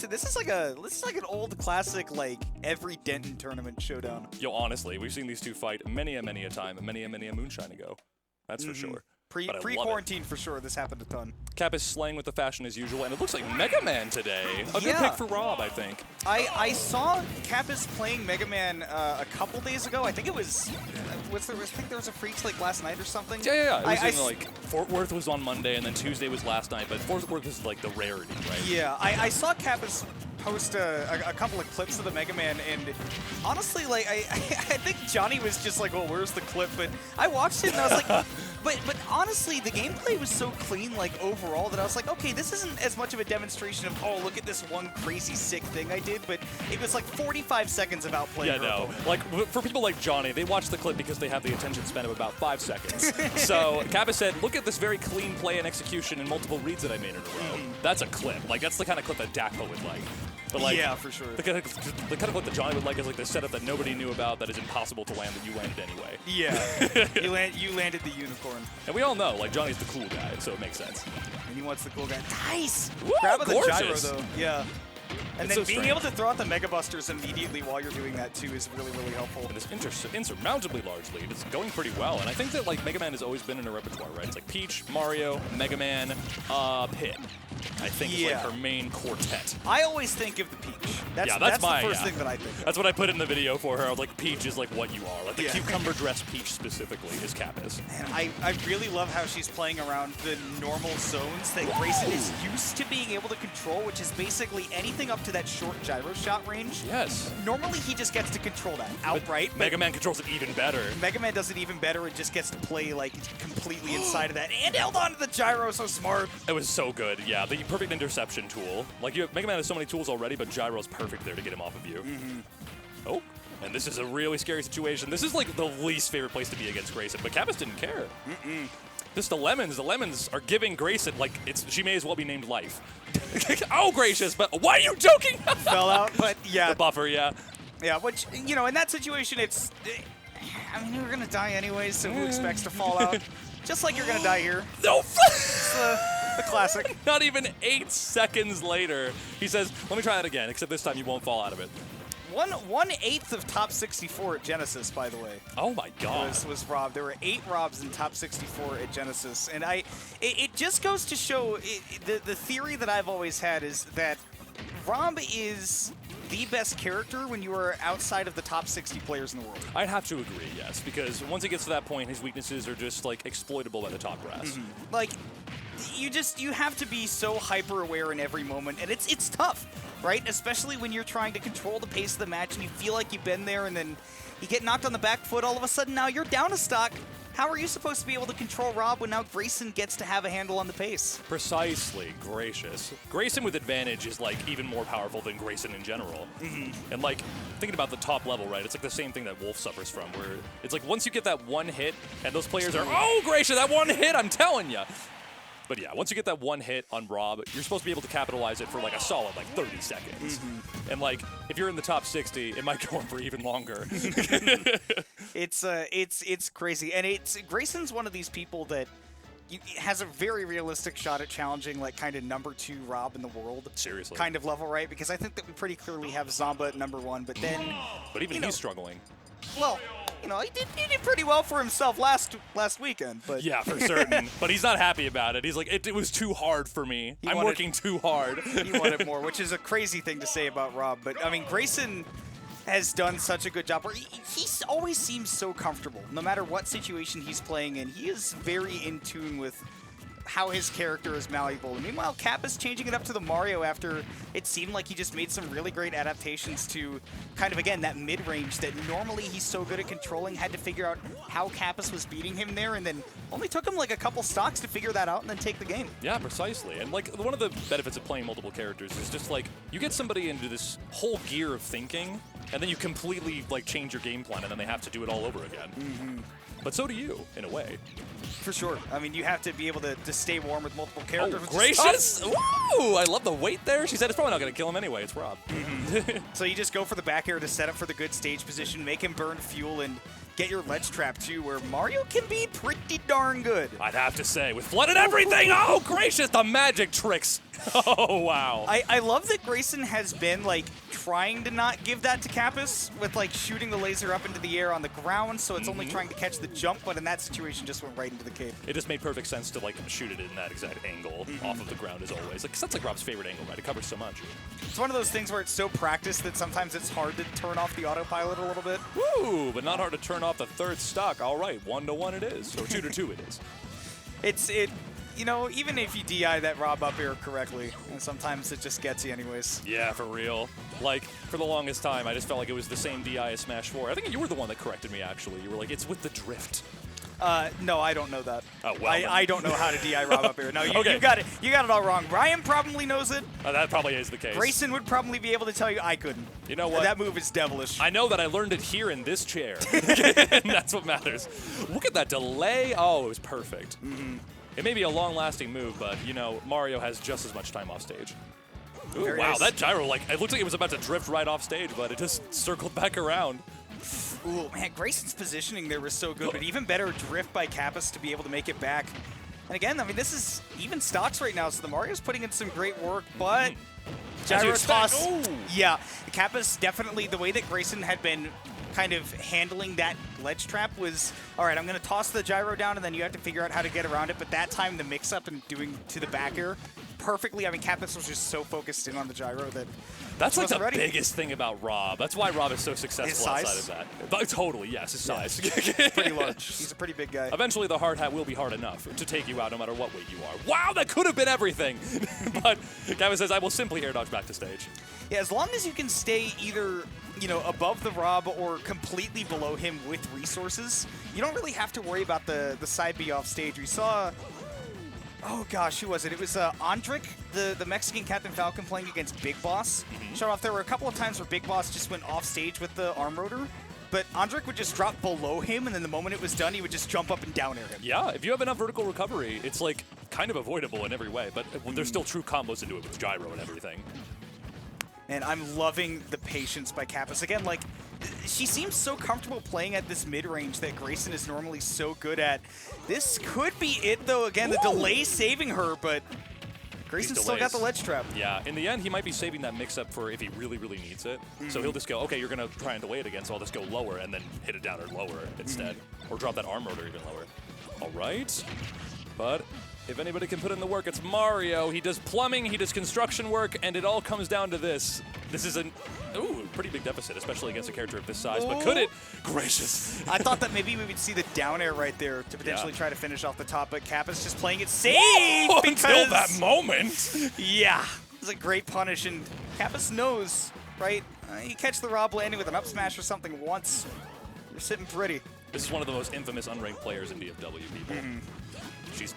actually, this is like an old classic, like every Denton tournament showdown. Yo, honestly, we've seen these two fight many a time, many a moonshine ago. That's for sure. Pre-quarantine for sure, this happened a ton. Kapus slaying with the fashion as usual, and it looks like Mega Man today. A good pick for Rob, I think. I saw Kapus playing Mega Man a couple days ago. I think it was, I think there was a Freaks like last night or something. Yeah. It was like Fort Worth was on Monday, and then Tuesday was last night, but Fort Worth is like the rarity, right? Yeah, I saw Kapus post a couple of clips of the Mega Man, and honestly, like I think Johnny was just like, "Well, where's the clip?" But I watched it and I was like, but honestly, the gameplay was so clean, like overall, that I was like, okay, this isn't as much of a demonstration of, oh, look at this one crazy sick thing I did, but it was like 45 seconds of outplaying. Yeah, no. Like for people like Johnny, they watch the clip because they have the attention span of about 5 seconds. So Kapus said, "Look at this very clean play and execution and multiple reads that I made in a row." That's a clip. Like that's the kind of clip that Dakpo would like. But like, yeah, for sure. The kind of clip that Johnny would like is like the setup that nobody knew about that is impossible to land that you landed anyway. Yeah, you landed the unicorn. And we all know, like, Johnny's the cool guy, so it makes sense. And he wants the cool guy. Nice! Woo, Grab the gorgeous. gyro, though. Yeah. And It's then so being strange. able to throw out the Mega Busters immediately while you're doing that, too, is really, really helpful. And this insurmountably large lead is going pretty well. And I think that, like, Mega Man has always been in her repertoire, right? It's like Peach, Mario, Mega Man, Pit. I think is like her main quartet. I always think of the Peach. That's the first thing that I think of. That's what I put in the video for her. I was like, Peach is like what you are. Like the cucumber dress Peach specifically is Kapus. And I really love how she's playing around the normal zones that Grayson is used to being able to control, which is basically anything up to that short gyro shot range. Yes. Normally he just gets to control that outright. But Mega Man controls it even better. Mega Man does it even better and just gets to play like completely inside of that and held on to the gyro so smart. It was so good, yeah. The perfect interception tool. Like Mega Man has so many tools already, but gyro's perfect there to get him off of you. Oh, and this is a really scary situation. This is like the least favorite place to be against Grayson, but Kapus didn't care. This the lemons. The lemons are giving Grayson like she may as well be named Life. Oh gracious! But why are you joking? Fell out, but yeah. The buffer, yeah. Yeah, which in that situation, it's. I mean, you're gonna die anyways, so who expects to fall out? Just like you're gonna die here. No. It's the classic. Not even 8 seconds later, he says, "Let me try that again. Except this time you won't fall out of it." 1/8 of top 64 at Genesis, by the way. Oh my God! Was Rob. There were 8 Robs in top 64 at Genesis, and it just goes to show the theory that I've always had is that Rob is the best character when you are outside of the top 60 players in the world. I'd have to agree, yes, because once he gets to that point, his weaknesses are just like exploitable by the top brass. Like, you have to be so hyper aware in every moment, and it's tough, right? Especially when you're trying to control the pace of the match and you feel like you've been there, and then you get knocked on the back foot. All of a sudden, now you're down a stock. How are you supposed to be able to control Rob when now Grayson gets to have a handle on the pace? Precisely, gracious. Grayson with advantage is like even more powerful than Grayson in general. And like thinking about the top level, right? It's like the same thing that Wolf suffers from, where it's like once you get that one hit, and those players are, oh gracious, that one hit, I'm telling you. But yeah, once you get that one hit on Rob, you're supposed to be able to capitalize it for like a solid like 30 seconds. And like if you're in the top 60, it might go on for even longer. It's crazy, and Grayson's one of these people that has a very realistic shot at challenging like kind of #2 Rob in the world. Seriously. Kind of level, right? Because I think that we pretty clearly have Zomba at #1, but then. But even he's struggling. Well. He did pretty well for himself last weekend. But yeah, for certain. But he's not happy about it. He's like, it was too hard for me. I'm working too hard. He wanted more, which is a crazy thing to say about Rob. But, I mean, Grayson has done such a good job. He always seems so comfortable, no matter what situation he's playing in. He is very in tune with how his character is malleable. And meanwhile, Kapus changing it up to the Mario after it seemed like he just made some really great adaptations to kind of, again, that mid-range that normally he's so good at controlling, had to figure out how Kapus was beating him there, and then only took him like a couple stocks to figure that out and then take the game. Yeah, precisely. And like one of the benefits of playing multiple characters is just like you get somebody into this whole gear of thinking, and then you completely like change your game plan, and then they have to do it all over again. But so do you, in a way. For sure. I mean, you have to be able to stay warm with multiple characters. Oh, gracious! Woo! I love the weight there. She said it's probably not going to kill him anyway. It's Rob. So you just go for the back air to set up for the good stage position, make him burn fuel, and get your ledge trap too, where Mario can be pretty darn good. I'd have to say, with flood and everything, oh gracious, the magic tricks. Oh, wow. I love that Grayson has been, like, trying to not give that to Kapus with, like, shooting the laser up into the air on the ground, so it's only trying to catch the jump, but in that situation just went right into the cape. It just made perfect sense to, like, shoot it in that exact angle off of the ground as always. Like, 'cause that's, like, Rob's favorite angle, right? It covers so much. It's one of those things where it's so practiced that sometimes it's hard to turn off the autopilot a little bit. Woo, but not hard to turn off the third stock. All right, 1-1 it is, or 2-2 it is. You know, even if you DI that Rob up air correctly, and sometimes it just gets you anyways. Yeah, for real. Like, for the longest time, I just felt like it was the same DI as Smash 4. I think you were the one that corrected me, actually. You were like, it's with the drift. No, I don't know that. Oh, well. I don't know how to DI Rob up air. No, Okay. you got it. You got it all wrong. Ryan probably knows it. That probably is the case. Grayson would probably be able to tell you. I couldn't. You know what? That move is devilish. I know that I learned it here in this chair. And that's what matters. Look at that delay. Oh, it was perfect. It may be a long-lasting move, but, you know, Mario has just as much time off stage. Ooh, Very wow, nice. that gyro, like, it looked like it was about to drift right off stage, but it just circled back around. Ooh, man, Grayson's positioning there was so good, but even better drift by Kapus to be able to make it back. And again, I mean, this is even stocks right now, so the Mario's putting in some great work, but gyro toss. Ooh. Yeah, Kapus definitely, the way that Grayson had been kind of handling that ledge trap was, all right, I'm going to toss the gyro down, and then you have to figure out how to get around it. But that time, the mix-up and doing to the back air perfectly. I mean, Kapus was just so focused in on the gyro that That's like the ready. biggest thing about Rob. That's why Rob is so successful His size? outside of that. But totally, yes, his size. pretty large. He's a pretty big guy. Eventually, the hard hat will be hard enough to take you out no matter what weight you are. Wow, that could have been everything. But Gavin says, I will simply air dodge back to stage. Yeah, as long as you can stay either, you know, above the Rob or completely below him with resources, you don't really have to worry about the side B off stage. We saw, oh gosh, who was it? It was Andric, the Mexican Captain Falcon playing against Big Boss. Showed off. There were a couple of times where Big Boss just went off stage with the arm rotor, but Andric would just drop below him, and then the moment it was done, he would just jump up and down air him. Yeah, if you have enough vertical recovery, it's like kind of avoidable in every way, but there's still true combos into it with gyro and everything. And I'm loving the patience by Kapus. Again, like, she seems so comfortable playing at this mid-range that Grayson is normally so good at. This could be it, though. Again, the delay saving her, but Grayson still got the ledge trap. Yeah, in the end, he might be saving that mix-up for if he really, really needs it. So he'll just go, okay, you're going to try and delay it again, so I'll just go lower and then hit it down or lower instead. Or drop that arm rotor even lower. All right. But if anybody can put in the work, it's Mario. He does plumbing, he does construction work, and it all comes down to this. This is a pretty big deficit, especially against a character of this size. But could it? Gracious. I thought that maybe we would see the down air right there to potentially try to finish off the top, but Kapus just playing it safe Until that moment. Yeah, it's a great punish, and Kapus knows, right? You catch the Rob landing with an up smash or something once, you're sitting pretty. This is one of the most infamous unranked players in DFW, people. She's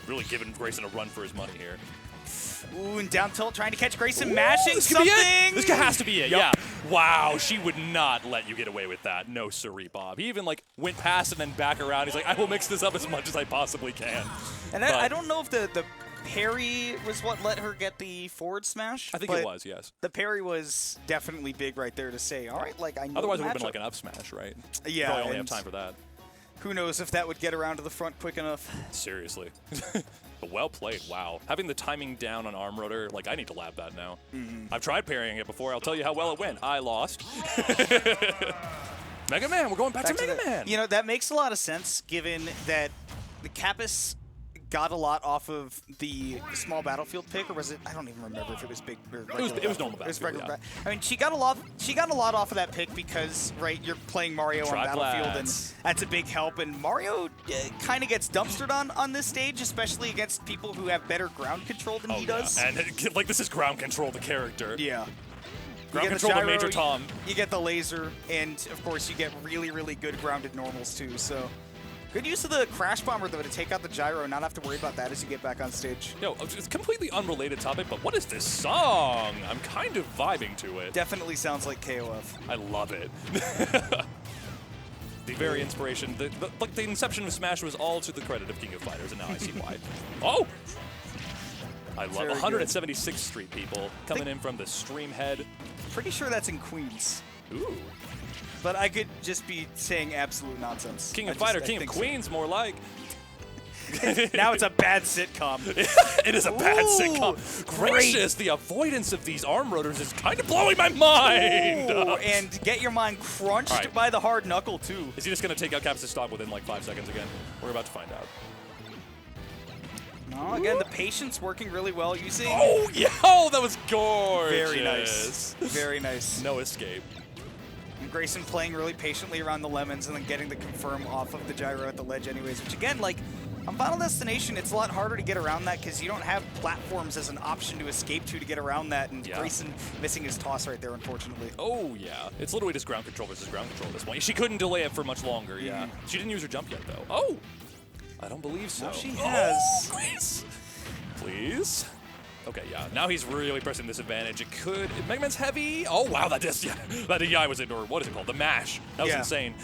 really giving Grayson a run for his money here. Ooh, and down tilt trying to catch Grayson mashing this something. This has to be it, Yep. yeah. Wow, she would not let you get away with that. No siree, Bob. He even like went past and then back around. He's like, I will mix this up as much as I possibly can. And I don't know if the parry was what let her get the forward smash. I think it was, yes. The parry was definitely big right there to say, all right, like I know. Otherwise, it would have been like an up smash, right? Yeah. Probably only have time for that. Who knows if that would get around to the front quick enough. Seriously. But well played, wow. Having the timing down on arm rotor, like I need to lab that now. I've tried parrying it before. I'll tell you how well it went. I lost. Mega Man, we're going back to Mega Man. You know, that makes a lot of sense given that the Kapus got a lot off of the small battlefield pick, or was it? I don't even remember if it was big or regular. It was normal It was battlefield, regular. I mean, she got a lot off of that pick because, right, you're playing Mario on battlefield, and that's a big help. And Mario kind of gets dumpstered on this stage, especially against people who have better ground control than he does. And like this is ground control the character. Yeah. Ground control the Major Tom. You get the laser, and of course you get really, really good grounded normals too. So. Good use of the Crash Bomber, though, to take out the gyro and not have to worry about that as you get back on stage. Yo, it's a completely unrelated topic, but what is this song? I'm kind of vibing to it. Definitely sounds like KOF. I love it. The very inspiration, like the inception of Smash was all to the credit of King of Fighters, and now I see why. Oh! I love 176th Street, people, coming in from the stream head. Pretty sure that's in Queens. Ooh. but I could just be saying absolute nonsense. King of I Fighter, just- I King of think so. Queens, more like. Now it's a bad sitcom. It is a bad Ooh, sitcom. great. Gracious, the avoidance of these arm rotors is kind of blowing my mind. Ooh, and get your mind crunched All right. by the hard knuckle, too. Is he just going to take out Kapus' stock within like 5 seconds again? We're about to find out. No, again, the patience working really well using... Oh, yeah. Oh, that was gorgeous. Very nice. Very nice. No escape. And Grayson playing really patiently around the lemons and then getting the confirm off of the gyro at the ledge anyways, which again, like, on Final Destination, it's a lot harder to get around that because you don't have platforms as an option to escape to get around that, and Yeah. Grayson missing his toss right there, unfortunately. Oh, yeah. It's literally just ground control versus ground control at this point. She couldn't delay it for much longer, yeah. She didn't use her jump yet, though. Oh! I don't believe so. Now she has. Oh, Grace! Please? Okay, yeah. Now he's really pressing this advantage. It could... Mega Man's heavy. Oh, wow, that is... Yeah, that DI was in, or what is it called? The mash. That was Yeah. insane.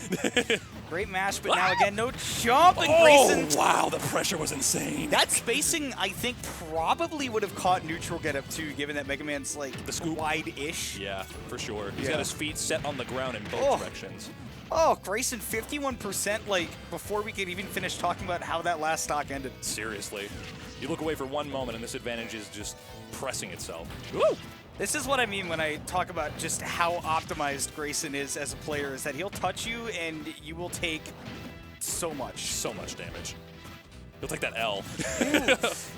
Great mash, but now again, no jump, and Grayson... Oh, wow, the pressure was insane. That spacing, I think, probably would have caught neutral get up too, given that Mega Man's like The scoop. wide-ish. Yeah, for sure. He's Yeah. got his feet set on the ground in both Oh. directions. Oh, Grayson, 51%, like, before we could even finish talking about how that last stock ended. Seriously. You look away for one moment, and this advantage is just pressing itself. Woo! This is what I mean when I talk about just how optimized Grayson is as a player, is that he'll touch you and you will take so much. So much damage. You'll take that L.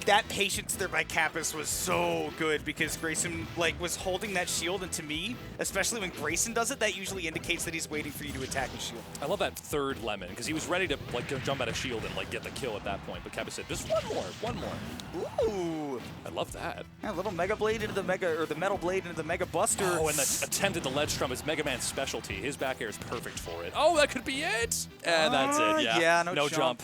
That patience there by Kapus was so good because Grayson like was holding that shield, and to me, especially when Grayson does it, that usually indicates that he's waiting for you to attack his shield. I love that third lemon, because he was ready to like go jump out of shield and like get the kill at that point, but Kapus said, just one more. Ooh. I love that. Yeah, a little Mega Blade into the Mega, or the Metal Blade into the Mega Buster. Oh, and the attempt at the ledge trump is Mega Man's specialty. His back air is perfect for it. Oh, that could be it! And that's it, yeah. Yeah, no jump.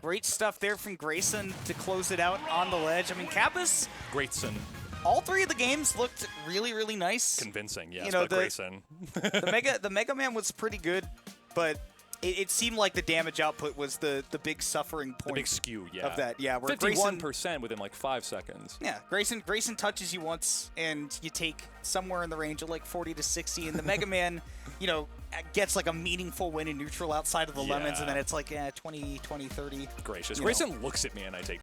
Great stuff there from Grayson to close it out on the ledge. I mean, Kapus, Grayson. all three of the games looked really, really nice. Convincing, yes, You know, but Grayson. The Mega Man was pretty good, but it seemed like the damage output was the big suffering point. The big skew, yeah. Of that, yeah. Where 51% within like 5 seconds. Yeah, Grayson touches you once, and you take somewhere in the range of like 40 to 60, and the Mega Man, you know, gets like a meaningful win in neutral outside of the lemons, and then it's like 20, 20, 30. Gracious. You Grayson looks at me, and I take